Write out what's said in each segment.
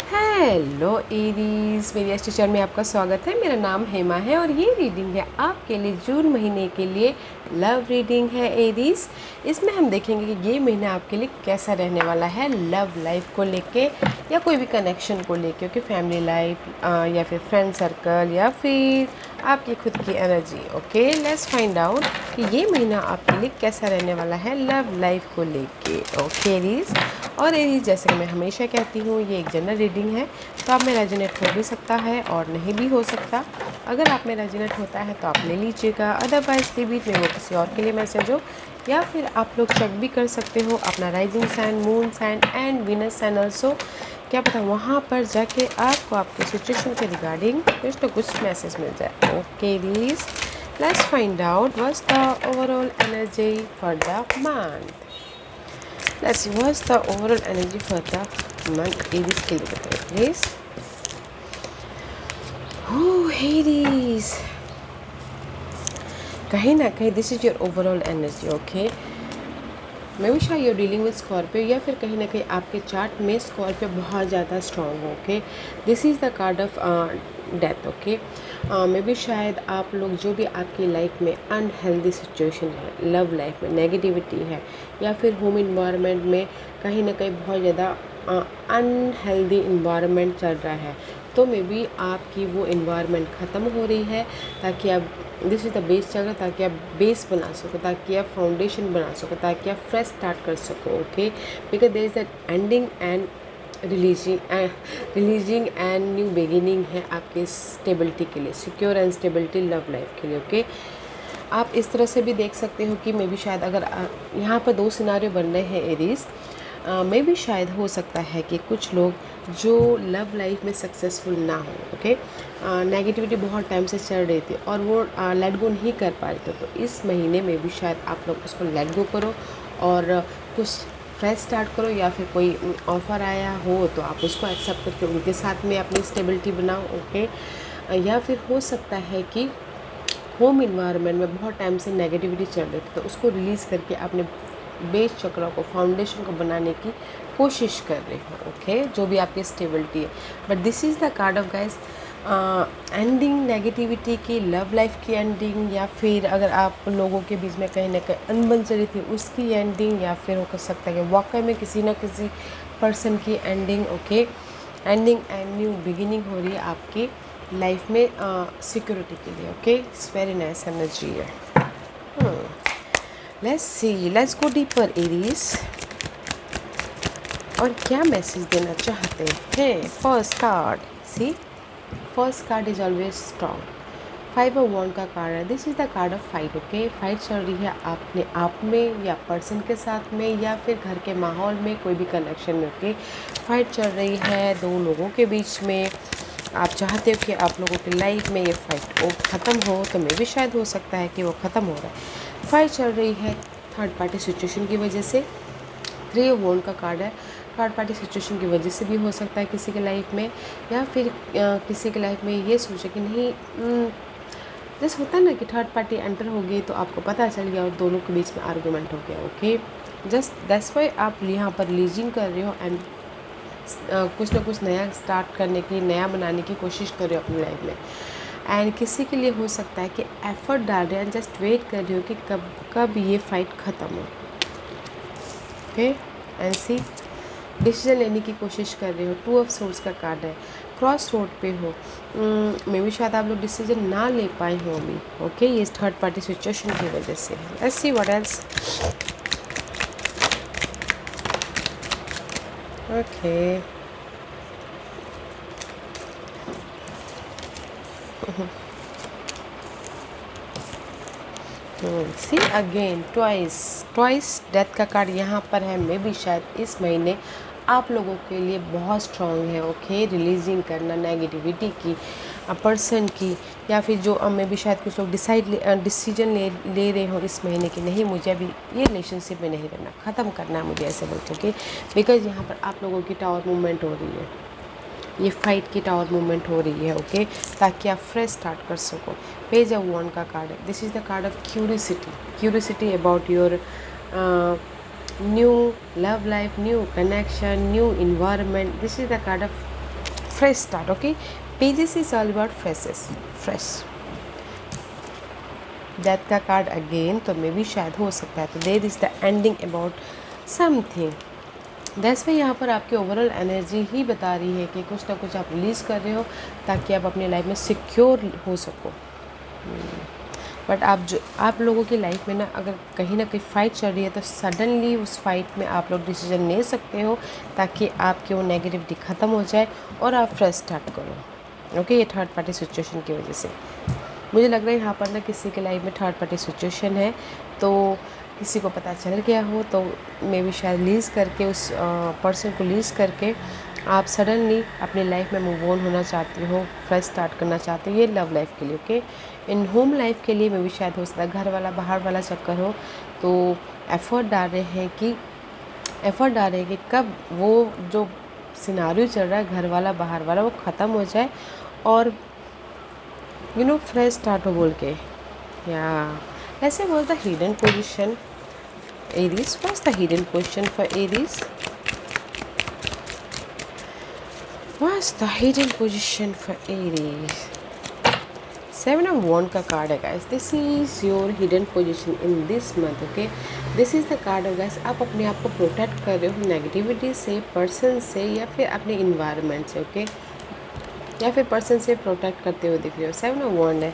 Hello Aries, मेरी astro channel में आपका स्वागत है। मेरा नाम हेमा है और ये रीडिंग है आपके लिए जून महीने के लिए लव रीडिंग है एरीज। इसमें हम देखेंगे कि ये महीना आपके लिए कैसा रहने वाला है लव लाइफ को लेके या कोई भी कनेक्शन को लेके, क्योंकि फैमिली लाइफ या फिर फ्रेंड सर्कल या फिर आपकी खुद की energy. Okay, let's find out कि ये महीना आपके लिए कैसा रहने वाला है लव लाइफ को लेके। ओके एरीज, और एरीज जैसे कि मैं हमेशा कहती हूँ ये एक जनरल रीडिंग है, तो आप में रेजोनेट हो भी सकता है और नहीं भी हो सकता। अगर आप में रेजोनेट होता है तो आप ले लीजिएगा, अदरवाइज के बीच में वो किसी और के लिए मैसेज हो, या फिर आप लोग चेक भी कर सकते हो अपना rising sign, moon sign and Venus sign also. क्या पता वहाँ पर जाके आपको आपके सिचुएशन के रिगार्डिंग कुछ ना कुछ मैसेज मिल जाए। Okay Aries, let's find out what's the overall energy for the month. Let's see what's the overall energy for the month Aries के लिए बताइए प्लीज। Aries, कहीं ना कहीं this is your overall energy. Okay, may be शायद your dealing with Scorpio, या फिर कहीं ना कहीं आपके चार्ट में स्कॉर्पियो बहुत ज़्यादा स्ट्रॉन्ग हो। Okay, this is the card of death. Okay, may be शायद आप लोग जो भी आपकी लाइफ में अनहेल्दी सिचुएशन है, लव लाइफ में नेगेटिविटी है, या फिर होम इन्वायरमेंट में कहीं ना कहीं बहुत ज़्यादा अनहेल्दी इन्वायरमेंट चल रहा है, तो मे बी आपकी वो इन्वायरमेंट ख़त्म हो रही है, ताकि आप दिस इज़ द बेस चल रहा है, ताकि आप बेस बना सको, ताकि आप फाउंडेशन बना सको, ताकि आप फ्रेश स्टार्ट कर सको। Okay, because there is that ending and releasing and new beginning है आपके स्टेबिलिटी के लिए, secure and stability love life के लिए। ओके, आप इस तरह से भी देख सकते हो कि मे बी शायद अगर यहाँ पर दो सिनारियो बन रहे हैं एरीज, मे भी शायद हो सकता है कि कुछ लोग जो लव लाइफ में सक्सेसफुल ना हो, ओके, नेगेटिविटी बहुत टाइम से चल रही थी और वो लेट गो नहीं कर पा रहे थे, तो इस महीने में भी शायद आप लोग उसको लेट गो करो और कुछ फ्रेश स्टार्ट करो, या फिर कोई ऑफ़र आया हो तो आप उसको एक्सेप्ट करके उनके साथ में अपनी स्टेबिलिटी बनाओ। ओके, या फिर हो सकता है कि होम इन्वायरमेंट में बहुत टाइम से नेगेटिविटी चल रही थी, तो उसको रिलीज़ करके अपने बेस चक्र को, फाउंडेशन को बनाने की कोशिश कर रहे हो। ओके, जो भी आपकी स्टेबिलिटी है, but this is the card of guys ending negativity की, लव लाइफ की एंडिंग, या फिर अगर आप लोगों के बीच में कहीं ना कहीं अनबन चली थी उसकी एंडिंग, या फिर हो सकता है कि वाकई में किसी ना किसी पर्सन की ending. Okay, ending and new beginning हो रही है आपकी लाइफ में सिक्योरिटी के लिए। Okay, it's very nice energy है। Let's see, let's go deeper Aries, और क्या मैसेज देना चाहते हैं। First card, see, first card is always strong, 5 of wand का कार्ड है। This is the card of fight. Okay, fight चल रही है अपने आप में या पर्सन के साथ में, या फिर घर के माहौल में कोई भी कनेक्शन में। ओके, फाइट चल रही है दो लोगों के बीच में। आप चाहते हो कि आप लोगों की लाइफ में ये फाइट ख़त्म हो, तो मे भी शायद हो सकता है कि वो ख़त्म हो रहा है। फाइट चल रही है थर्ड पार्टी सिचुएशन की वजह से। 3 ऑफ वॉन्ड का कार्ड है, थर्ड पार्टी सिचुएशन की वजह से भी हो सकता है किसी के लाइफ में, या फिर किसी के लाइफ में ये सोचे कि नहीं, जैसे होता है ना कि थर्ड पार्टी एंटर हो गई तो आपको पता चल गया और दोनों के बीच में आर्गूमेंट हो गया। ओके, जस्ट दैट्स वाई आप यहाँ पर लीजिंग कर रहे हो एंड कुछ ना कुछ नया स्टार्ट करने की, नया बनाने की कोशिश कर रहे हो अपनी लाइफ में। एंड किसी के लिए हो सकता है कि एफर्ट डाल रहे हैं, जस्ट वेट कर रहे हो कि कब ये फाइट ख़त्म हो। ओके, एंड सी, डिसीजन लेने की कोशिश कर रहे हो। 2 ऑफ सोर्स का कार्ड है, क्रॉस रोड पे हो, मे भी शायद आप लोग डिसीजन ना ले पाए हो अभी। ओके, ये थर्ड पार्टी सिचुएशन की वजह से। Let's see what else. Okay, see again twice death का कार्ड यहाँ पर है। मे भी शायद इस महीने आप लोगों के लिए बहुत स्ट्रॉन्ग है। ओके, रिलीजिंग करना नेगेटिविटी की, पर्सन की, या फिर जो मे भी शायद कुछ लोग डिसीजन ले रहे हो इस महीने की, नहीं मुझे अभी ये रिलेशनशिप में नहीं रहना, ख़त्म करना है मुझे, ऐसे बोलते। ओके, बिकॉज यहाँ पर आप लोगों की टावर मूवमेंट हो रही है, ये फाइट की टावर मूवमेंट हो रही है। ओके, ताकि आप फ्रेश स्टार्ट कर सको। पेज ऑफ वॉन्ड का कार्ड है, this is the card of curiosity about your new love life, new connection, new environment. This is the card of fresh start. Okay, pages is all about freshes, fresh. Death का card again, तो मे भी शायद हो सकता है तो there is the ending about something. That's why यहाँ पर आपकी ओवरऑल एनर्जी ही बता रही है कि कुछ ना कुछ आप रिलीज़ कर रहे हो ताकि आप अपनी लाइफ में सिक्योर हो सको. बट आप लोगों की लाइफ में ना अगर कहीं ना कहीं फ़ाइट चल रही है तो सडनली उस फाइट में आप लोग डिसीजन ले सकते हो ताकि आपकी वो नेगेटिविटी ख़त्म हो जाए और आप फ्रेश स्टार्ट करो. ओके, ये थर्ड पार्टी सिचुएशन की वजह से मुझे लग रहा है यहाँ पर ना किसी के लाइफ में थर्ड पार्टी सिचुएशन है, तो किसी को पता चल गया हो तो मे बी शायद लीज़ करके उस पर्सन को लीज़ करके आप सडनली अपनी लाइफ में मूव ऑन होना चाहते हो, फ्रेश स्टार्ट करना चाहते हो. ये लव लाइफ के लिए. ओके, इन होम लाइफ के लिए मे बी शायद हो सकता है घर वाला बाहर वाला चक्कर हो, तो एफ़र्ट डाल रहे हैं कि कब वो जो सिनारियो चल रहा है घर वाला बाहर वाला वो ख़त्म हो जाए और फ्रेश स्टार्ट हो बोल के. या ऐसे was the hidden position Aries. What's the hidden position for Aries? What's the hidden position for Aries? 7 of Wands का कार्ड है guys. This is your hidden position in this month. Okay, this is the card of guys. आप अपने आप को protect कर रहे हो negativity से, पर्सन से या फिर अपने इन्वायरमेंट से. ओके, या फिर पर्सन से प्रोटेक्ट करते हुए दिख रहे हो. 7 of Wands है.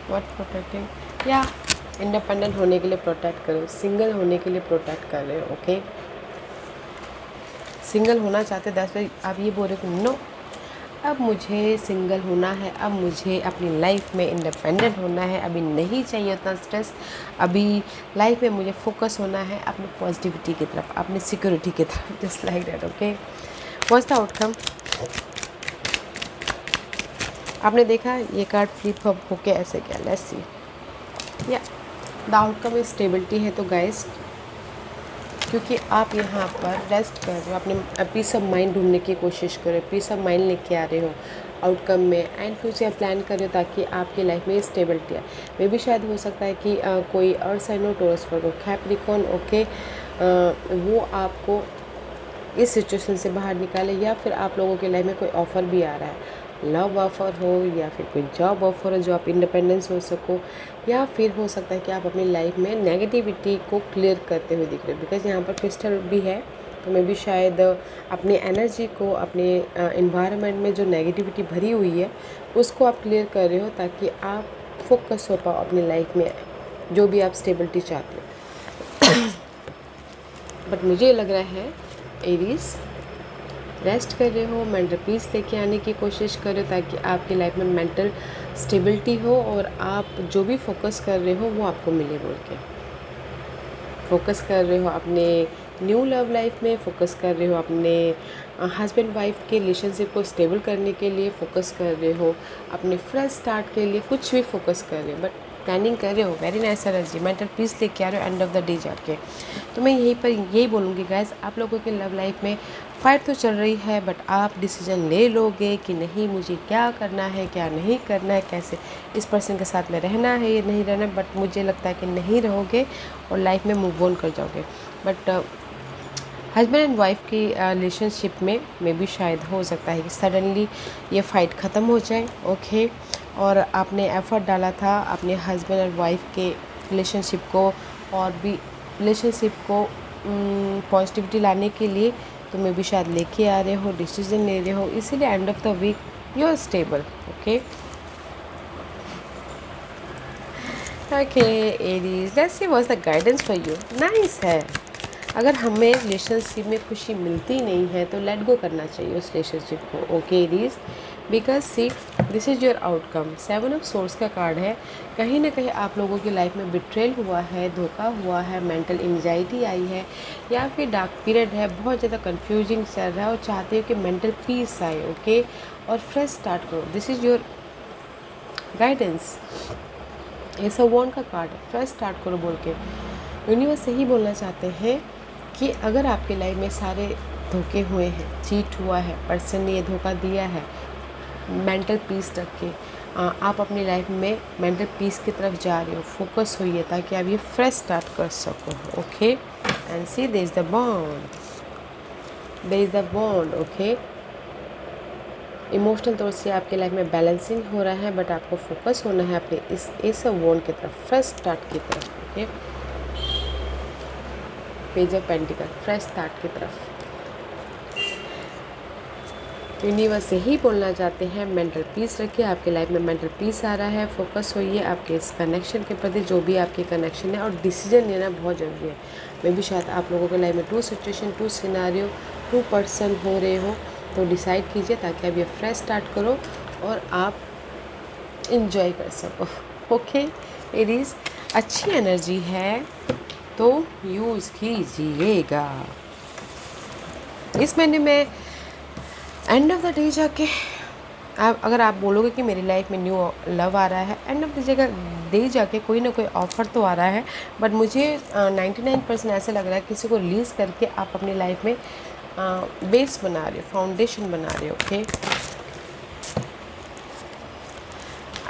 व्हाट प्रोटेक्टिंग, या इंडिपेंडेंट होने के लिए प्रोटेक्ट करो, सिंगल होने के लिए प्रोटेक्ट कर रहे हो. ओके, सिंगल होना चाहते 10 बजे आप ये बोल रहे हो कि नो, अब मुझे सिंगल होना है, अब मुझे अपनी लाइफ में इंडिपेंडेंट होना है, अभी नहीं चाहिए उतना स्ट्रेस, अभी लाइफ में मुझे फोकस होना है अपनी पॉजिटिविटी की तरफ, अपनी सिक्योरिटी की तरफ. Just like that. Okay, what's the outcome? आपने देखा ये कार्ड फ्लिप अप होके ऐसे क्या, लेट्स सी. या द आउटकम इज स्टेबिलिटी है. तो गाइस, क्योंकि आप यहाँ पर रेस्ट कर रहे हो, अपने पीस ऑफ माइंड ढूंढने की कोशिश कर रहे हो, पीस ऑफ माइंड लेके आ रहे हो आउटकम में, एंड फ्यूचर प्लान कर रहे हो ताकि आपकी लाइफ में स्टेबिलिटी आए. मे भी शायद हो सकता है कि कोई अर्थ साइन हो, टॉरस वर्गो, कैप्रिकॉर्न. ओके, वो आपको इस सिचुएशन से बाहर निकाले, या फिर आप लोगों की लाइफ में कोई ऑफ़र भी आ रहा है, लव ऑफ़र हो या फिर कोई जॉब ऑफ़र हो जो आप इंडिपेंडेंस हो सको, या फिर हो सकता है कि आप अपनी लाइफ में नेगेटिविटी को क्लियर करते हुए दिख रहे हो. बिकॉज यहाँ पर क्रिस्टल भी है, तो मैं भी शायद अपनी एनर्जी को, अपने इन्वायरमेंट में जो नेगेटिविटी भरी हुई है उसको आप क्लियर कर रहे हो ताकि आप फोकस हो पाओ अपनी लाइफ में, जो भी आप स्टेबिलिटी चाहते हो. बट मुझे लग रहा है एरीज रेस्ट कर रहे हो, मेंटल पीस लेके आने की कोशिश कर रहे हो ताकि आपकी लाइफ में मेंटल स्टेबिलिटी हो और आप जो भी फोकस कर रहे हो वो आपको मिले बोल के. फोकस कर रहे हो अपने न्यू लव लाइफ में, फोकस कर रहे हो अपने हस्बैंड वाइफ के रिलेशनशिप को स्टेबल करने के लिए, फोकस कर रहे हो अपने फ्रेश स्टार्ट के लिए, कुछ भी फोकस कर रहे हो बट प्लानिंग कर रहे हो. Very nice energy, mental peace लेके आ रहे हो एंड ऑफ द डे जाके. तो मैं यहीं पर यही बोलूँगी गाइस, आप लोगों के लव लाइफ में फाइट तो चल रही है बट आप डिसीजन ले लोगे कि नहीं मुझे क्या करना है, क्या नहीं करना है, कैसे इस पर्सन के साथ में रहना है या नहीं रहना. बट मुझे लगता है कि नहीं रहोगे और लाइफ में मूव ऑन कर जाओगे. बट हस्बैंड एंड वाइफ की रिलेशनशिप में भी शायद हो सकता है कि सडनली ये फ़ाइट ख़त्म हो जाए. ओके, और आपने एफ़र्ट डाला था अपने हस्बैंड एंड वाइफ के रिलेशनशिप को और भी रिलेशनशिप को पॉजिटिविटी लाने के लिए, तो मैं भी शायद लेके आ रहे हो, डिसीजन ले रहे हो, इसीलिए end of the week you are stable. Okay, okay Aries, let's see what's the guidance for you. Nice है. अगर हमें रिलेशनशिप में खुशी मिलती नहीं है तो लेट गो करना चाहिए उस रिलेशनशिप को. Okay Aries, because see this is your outcome. 7 of source का कार्ड है. कहीं ना कहीं आप लोगों की लाइफ में बिट्रेल हुआ है, धोखा हुआ है, मेंटल एंजाइटी आई है या फिर डार्क पीरियड है, बहुत ज़्यादा कंफ्यूजिंग चल रहा है और चाहते हो कि मेंटल पीस आए. ओके, और फ्रेश स्टार्ट करो. This is your guidance. ये सब वॉन्ड का कार्ड है, फ्रेश स्टार्ट करो बोल के यूनिवर्स यही बोलना चाहते हैं कि अगर आपकी लाइफ में सारे धोखे हुए हैं, चीट हुआ है, पर्सन ने ये धोखा दिया है, मेंटल पीस रख के आप अपनी लाइफ में मेंटल पीस की तरफ जा रहे हो, फोकस होइए ताकि आप ये फ्रेश स्टार्ट कर सको. Okay, and see there is the bond, there is the bond. Okay, emotional तौर से आपके लाइफ में बैलेंसिंग हो रहा है, बट आपको फोकस होना है अपने इस एस ऑफ वॉन्ड की तरफ, फ्रेश स्टार्ट की तरफ। Okay, page of pentacle, fresh start की तरफ। यूनिवर्स यही बोलना चाहते हैं, मेंटल पीस रखिए, आपके लाइफ में मेंटल पीस आ रहा है। फोकस होइए आपके इस कनेक्शन के प्रति, जो भी आपके कनेक्शन है, और डिसीजन लेना बहुत ज़रूरी है। मे भी शायद आप लोगों के लाइफ में 2 सिचुएशन, 2 सिनारियो, 2 पर्सन हो रहे हो, तो डिसाइड कीजिए ताकि आप ये फ्रेश स्टार्ट करो और आप इंजॉय कर सको। ओके एरीज, अच्छी एनर्जी है तो यूज़ कीजिएगा। इस महीने में एंड ऑफ द डे जाके अगर आप बोलोगे कि मेरी लाइफ में न्यू लव आ रहा है, एंड ऑफ द डे जाके कोई ना कोई ऑफ़र तो आ रहा है, बट मुझे 99% ऐसा लग रहा है किसी को रिलीज़ करके आप अपनी लाइफ में बेस बना रहे हो, फाउंडेशन बना रहे हो। Okay,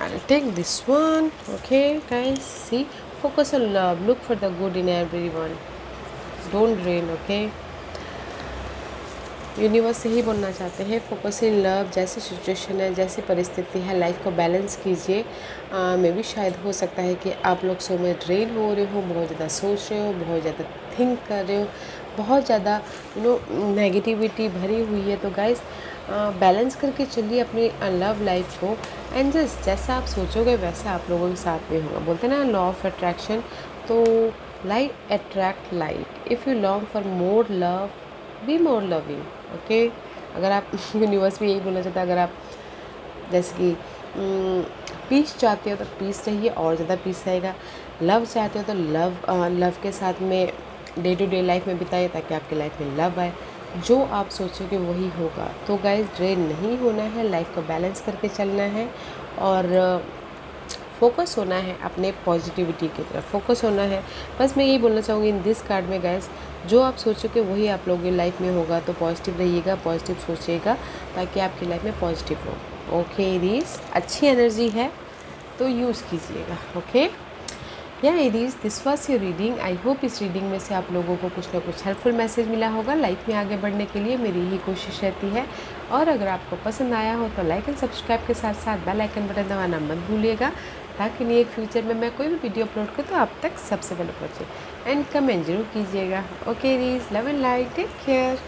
I'll take this one. Okay guys, see, focus on love, look for the good in everyone, don't drain. Okay, universe यही बोलना चाहते हैं, फोकस इन लव। जैसी सिचुएशन है, जैसी परिस्थिति है, लाइफ को बैलेंस कीजिए। मे भी शायद हो सकता है कि आप लोग सो में ड्रेन हो रहे हो, बहुत ज़्यादा सोच रहे हो, बहुत ज़्यादा थिंक कर रहे हो, बहुत ज़्यादा नेगेटिविटी भरी हुई है। तो गाइस, बैलेंस करके चलिए अपनी लव लाइफ को, एंड जस्ट जैसा आप सोचोगे वैसा आप लोगों के साथ में होगा। बोलते हैं ना, लॉ ऑफ अट्रैक्शन। तो like attract like. If you long for more love, be more loving. Okay, अगर आप यूनिवर्स भी यही बोलना चाहता है, अगर आप जैसे कि पीस चाहते हो तो पीस रहिए, और ज़्यादा पीस रहेगा। लव चाहते हो तो लव के साथ में डे टू डे लाइफ में बिताइए, ताकि आपके लाइफ में लव आए। जो आप सोचोगे वही होगा। तो गाइस, ड्रेन नहीं होना है, लाइफ को बैलेंस करके चलना है, और फोकस होना है अपने पॉजिटिविटी की तरफ, फोकस होना है। बस मैं यही बोलना चाहूँगी इन दिस कार्ड में गाइस, जो आप सोचोगे वही आप लोगों की लाइफ में होगा। तो पॉजिटिव रहिएगा, पॉजिटिव सोचिएगा, ताकि आपकी लाइफ में पॉजिटिव हो। ओके एरीज, अच्छी एनर्जी है तो यूज़ कीजिएगा। ओके या Aries, this was your reading. I hope इस रीडिंग में से आप लोगों को कुछ ना कुछ हेल्पफुल मैसेज मिला होगा। लाइफ में आगे बढ़ने के लिए मेरी यही कोशिश रहती है। और अगर आपको पसंद आया हो तो लाइक एंड सब्सक्राइब के साथ साथ बेल आइकन बटन दबाना मत भूलिएगा, ताकि नहीं फ्यूचर में मैं कोई भी वीडियो अपलोड करूँ तो आप तक सबसे पहले पहुँचे। एंड कमेंट जरूर कीजिएगा। Okay Aries, love and light, take care.